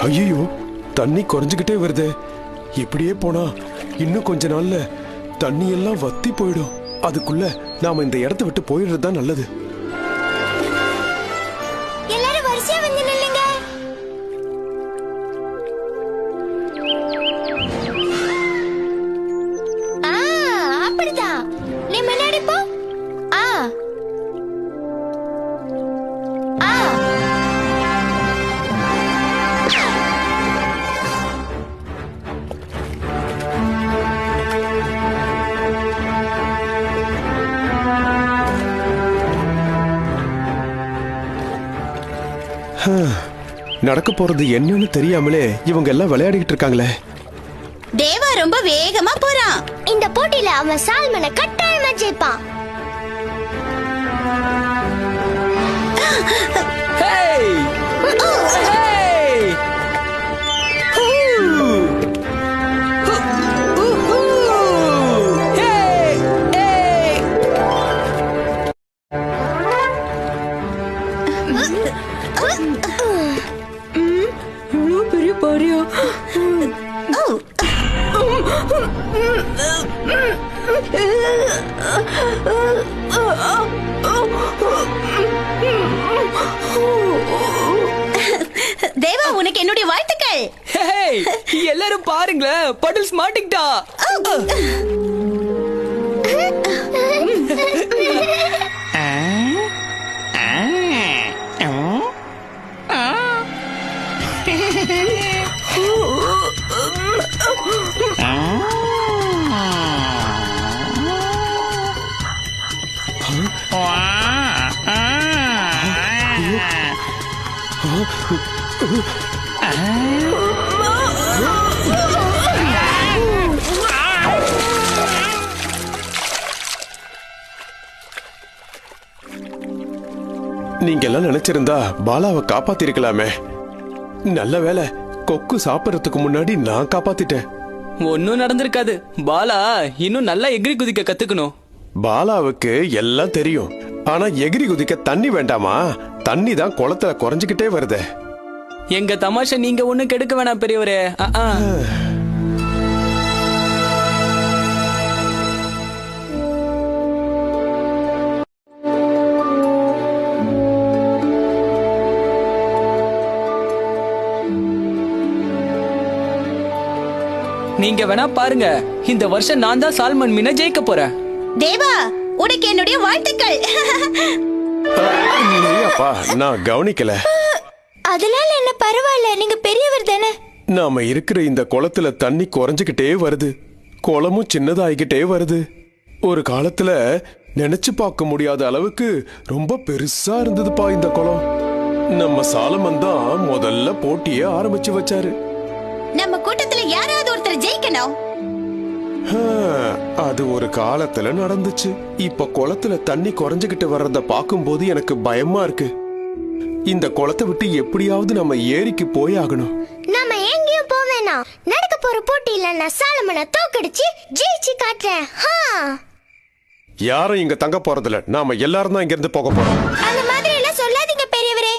ஐயோ, தண்ணி குறைஞ்சுக்கிட்டே வருதே. இப்படியே போனா இன்னும் கொஞ்ச நாள்ல தண்ணி எல்லாம் வத்தி போயிடும். அதுக்குள்ள நாம இந்த இடத்தை விட்டு போயிடுறது தான் நல்லது. எல்லாரும் வரிசையா வந்து நில்லுங்க. அப்படிதான். நீ முன்னாடி போ. நடக்க போறது என்னன்னு தெரியாமலே இவங்க எல்லாம் விளையாடிட்டு இருக்காங்களே. தேவா ரொம்ப வேகமா போறான். இந்த போட்டியில அவன் சால்மனை கட்டாயமா ஜெயிப்பான். பெரிய பாரியா? தேவா, உனக்கு என்னுடைய வாழ்த்துக்கள். எல்லாரும் பாருங்களேன், படல்ஸ் மாட்டிக்கிட்டா. நீங்க எல்லாம் நினைச்சிருந்தா பாலாவை காப்பாத்திருக்கலாமே. நல்ல வேலை, கொக்கு சாப்பிடறதுக்கு முன்னாடி நான் காப்பாத்திட்டேன். ஒன்னும் நடந்திருக்காது. பாலா இன்னும் நல்லா எகிரி குதிக்க கத்துக்கணும். பாலாவுக்கு எல்லாம் தெரியும். ஆனா எகிரி குதிக்க தண்ணி வேண்டாமா? தண்ணி தான் குளத்துல குறைஞ்சுக்கிட்டே வருதே. எங்க தமாஷை நீங்க ஒண்ணு கெடுக்க வேணாம் பெரியவரே. நீங்க வேணா பாருங்க, இந்த வருஷம் நான் தான் சால்மன் மீனை ஜெயிக்க போறேன். தேவா, உனக்கு என்னுடைய வாழ்த்துக்கள். அப்பா, நான் கவனிக்கல. அதனால என்ன, பரவாயில்ல, நீங்க பெரியவர் தானே. நாம இருக்கிற இந்த குளத்துல தண்ணி குறைஞ்சுக்கிட்டே வருது. குளமும் சின்னதாகிக்கிட்டே வருது. ஒரு காலத்துல நினைச்சு பார்க்க முடியாத அளவுக்கு ரொம்ப பெருசா இருந்ததுப்பா இந்த குளம். நம்ம சாலமன் தான் முதல்ல போட்டியே ஆரம்பிச்சு வச்சாரு. நம்ம கூட்டத்துல யாராவது ஒருத்தர் ஜெயிக்கணும். அது ஒரு காலத்துல நடந்துச்சு. இப்ப குளத்துல தண்ணி குறைஞ்சுகிட்டு வர்றத பாக்கும்போது எனக்கு பயமா இருக்கு. இந்த குளத்தை விட்டு எப்படியாவது நம்ம ஏரிக்கு போய் ஆகணும். நாம எங்கேயும் போவேனா. நடக்க போற போட்டியில நான் சாலமனை தோக்கடிச்சு ஜெயிச்சு காட்டுறேன். யாரும் இங்க தங்க போறதில்ல. நாம எல்லாரும் தான் இங்க இருந்து போக போறோம். அந்த மாதிரி எல்லாம் சொல்லாதீங்க பெரியவரே.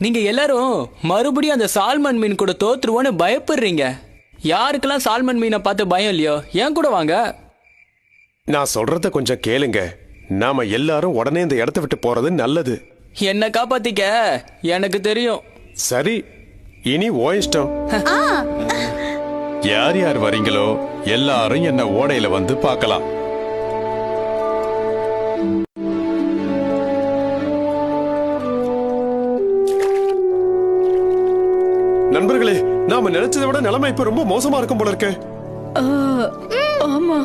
நீங்க எல்லாரும் மறுபடியும் அந்த சால்மன் மீன் கூட தோத்துருவோன்னு பயப்படுறீங்க. யாருக்கெல்லாம் சால்மன் மீனை பார்த்து பயம் இல்லையோ ஏன் கூட வாங்க. நான் சொல்றத கொஞ்சம் கேளுங்க. நாம எல்லாரும் உடனே இந்த இடத்தை விட்டு போறது நல்லது. என்ன காப்பாத்திக்க எனக்கு தெரியும். சரி, இனி ஓ இஷ்டம். யார் யார் வரீங்களோ எல்லாரும் என்ன ஓடையில வந்து பார்க்கலாம். நண்பர்களே, நாம நினைச்சதை விட நிலைமை இப்ப ரொம்ப மோசமா இருக்கும் போல இருக்கு. ஆமா,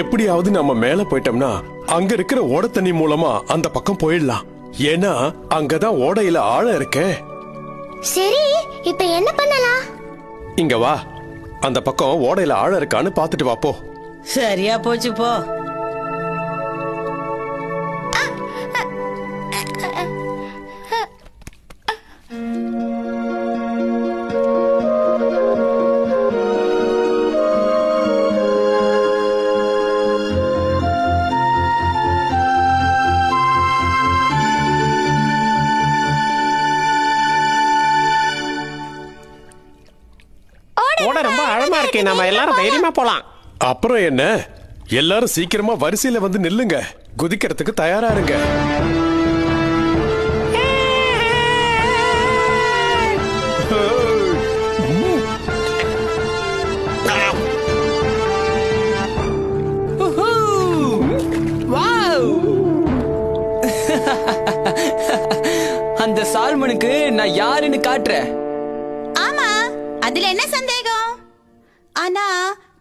எப்படியாவது நம்ம மேல போயிட்டோம்னா அங்க இருக்கிற ஓட தண்ணி மூலமா அந்த பக்கம் போயிடலாம். ஏன்னா அங்கதான் ஓடையில ஆழம் இருக்கே. சரி, இப்ப என்ன பண்ணலாம்? இங்க வா, அந்த பக்கம் ஓடையில ஆழம் இருக்கான்னு பாத்துட்டு வாப்போ. சரியா போச்சு போ. நம்ம எல்லாரும் தைரியமா போலாம். அப்புறம் என்ன, எல்லாரும் சீக்கிரமா வரிசையில வந்து நில்லுங்க. குதிக்கிறதுக்கு தயாரா இருங்க. வாவ்! அந்த சால்மனுக்கு நான் யாருன்னு காட்டுறேன். ஆமா, அதுல என்ன சந்தேகம்? ஆனா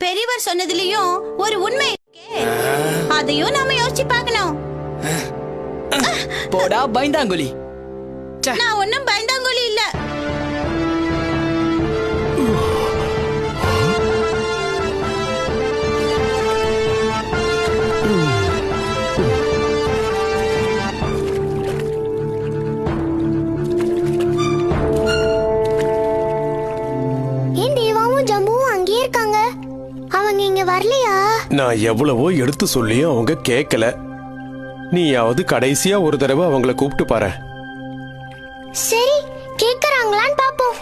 பெரியவர் சொன்னதுலயும் ஒரு உண்மை இருக்கே, அதையும் நாம யோசிச்சு பார்க்கணும். போடா பைந்தாங்குழி. நான் ஒன்னும் பயந்தாங்கோலி இல்ல. ஏன் தேவாவும் ஜம்புவும் அங்கேயே இருக்காங்க? அவங்க இங்க வரலையா? நான் எவ்வளவோ எடுத்து சொல்லியும் அவங்க கேட்கல. நீயாவது கடைசியா ஒரு தடவை அவங்கள கூப்பிட்டு பாரு. சரி, கேக்குறாங்களான்னு பாப்போம்.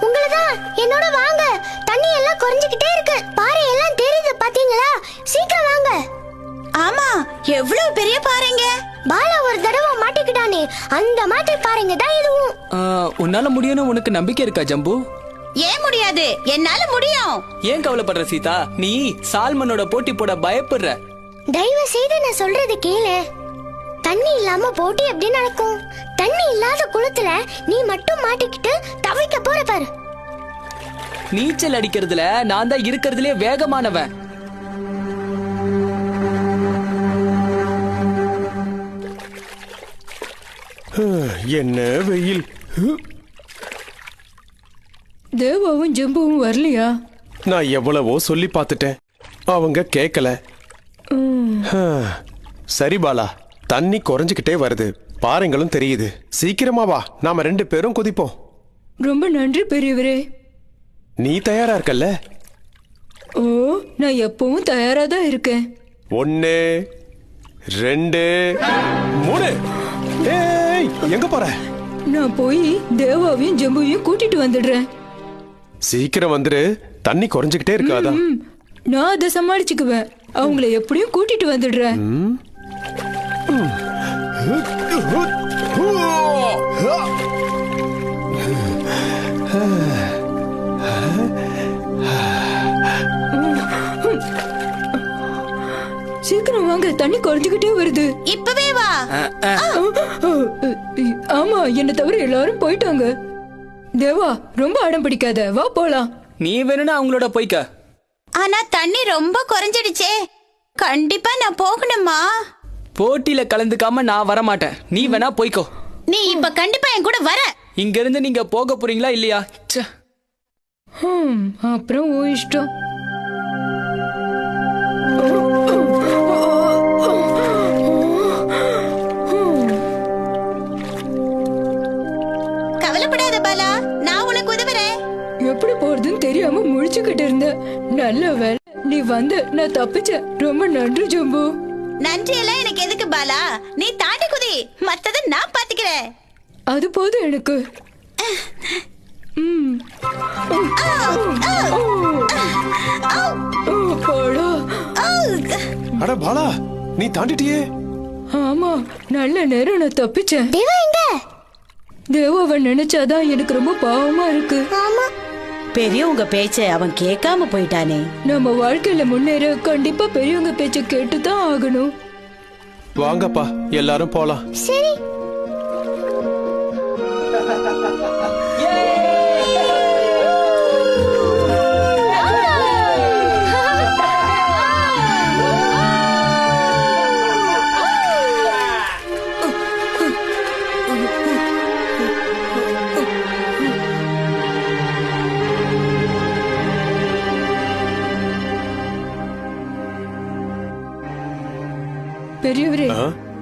உங்களதான் என்னோட வாங்க. தண்ணி எல்லாம் குறைஞ்சுக்கிட்டே இருக்கு. பாறை எல்லாம் தெரியுது பாத்தீங்களா? சீக்கிரம் வாங்க. ஆமா, எவ்வளவு பெரிய பாறைங்க. பாலா ஒரு தடவை மாட்டிக்கிட்டானே, அந்த மாதிரி பாருங்க தான் இதுவும். உன்னால முடியும்னு உனக்கு நம்பிக்கை இருக்கா ஜம்பு? ஏன் முடியாது? என்னால முடியும். ஏன் கவலைப்படுற சீதா? நீ சால்மனோட போட்டி போட பயப்படுற. தயவு செய்து நான் சொல்றது கேளு. தண்ணி இல்லாம போட்டி எப்படி நடக்கும்? தண்ணி இல்லாத குளத்துல நீ மட்டும் மாட்டிக்கிட்டு தவிக்க போற பாரு. நீச்சல் அடிக்கிறதுல நான் தான் இருக்கிறதுலே வேகமானவன். என்ன வெயில். தேவாவும் ஜம்புவும் வரலையா? நான் எவ்வளவோ சொல்லி பார்த்துட்டேன், அவங்க கேட்கல. சரி பாலா, தண்ணி குறைஞ்சுக்கிட்டே வருது, பாறைங்களும் தெரியுது. சீக்கிரமா வா, நாம 2 பேரும் குதிப்போம். ரொம்ப நன்றி பெரியவரே. நீ தயாரா இருக்கல்ல? ஓ, நான் எப்பவும் தயாரா தான் இருக்கேன். 1 2 3. ஏய், எங்க போற? நான் போய் தேவாவையும் ஜம்புவையும் கூட்டிட்டு வந்துடுறேன். சீக்கிரம் வந்துரு, தண்ணி குறைஞ்சுக்கிட்டே இருக்காதான். நான் அதை சமாளிச்சுக்குவேன். அவங்கள எப்படியும் கூட்டிட்டு வந்துடுறேன். சீக்கிரம் வாங்க, தண்ணி குறைஞ்சுக்கிட்டே வருது. இப்பவே வா. ஆமா, என்ன தவிர எல்லாரும் போயிட்டாங்க. தேவா, ரொம்ப அடம் பிடிக்காத, வா போலாம். நீ வேணும்னா அவங்களோட போய்க்க. ஆனா தண்ணி ரொம்ப குறைஞ்சிடுச்சே. கண்டிப்பா நான் போகணுமா? போட்டியில கலந்துக்காம நான் வர மாட்டேன். நீ வேணா போய்க்கோ. நீ இப்ப கண்டிப்பா என் கூட வர. இங்க இருந்து நீங்க போக போறீங்களா இல்லையா? அப்புறம் ஓ இஷ்டம். கவலைப்படாத பாலா, நான் உனக்கு உதவுறேன். எப்படி போறதுன்னு தெரியாம முழிச்சுக்கிட்டு இருந்த. நல்ல வேலை நீ வந்து நான் தப்பிச்சேன். ரொம்ப நன்றி ஜம்பு. நன்றி எல்லாம் எனக்கு எதுக்கு பாலா? நீ தாண்டி குதி, மத்தத நான் பாத்துக்கிறேன். அது போதும் எனக்கு. போடா. அட பாலா, நீ தாண்டிட்டியே. ஆமா, நல்ல நேரம் நான் தப்பிச்சேன். தேவா எங்க? தேவாவை நினைச்சாதான் எனக்கு ரொம்ப பாவமா இருக்கு. ஆமா, பெரியவங்க பேச்ச அவன் கேட்காம போயிட்டானே. நம்ம வாழ்க்கையில முன்னேற கண்டிப்பா பெரியவங்க பேச்ச கேட்டுதான் ஆகணும். வாங்கப்பா, எல்லாரும் போலாம். சரி. பெரியவரே,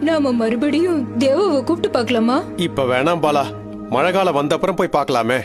நாம மறுபடியும் தேவாவை கூப்பிட்டு பார்க்கலாமா? இப்ப வேணாம் பாலா, மழை காலம் வந்த அப்புறம் போய் பார்க்கலாமே.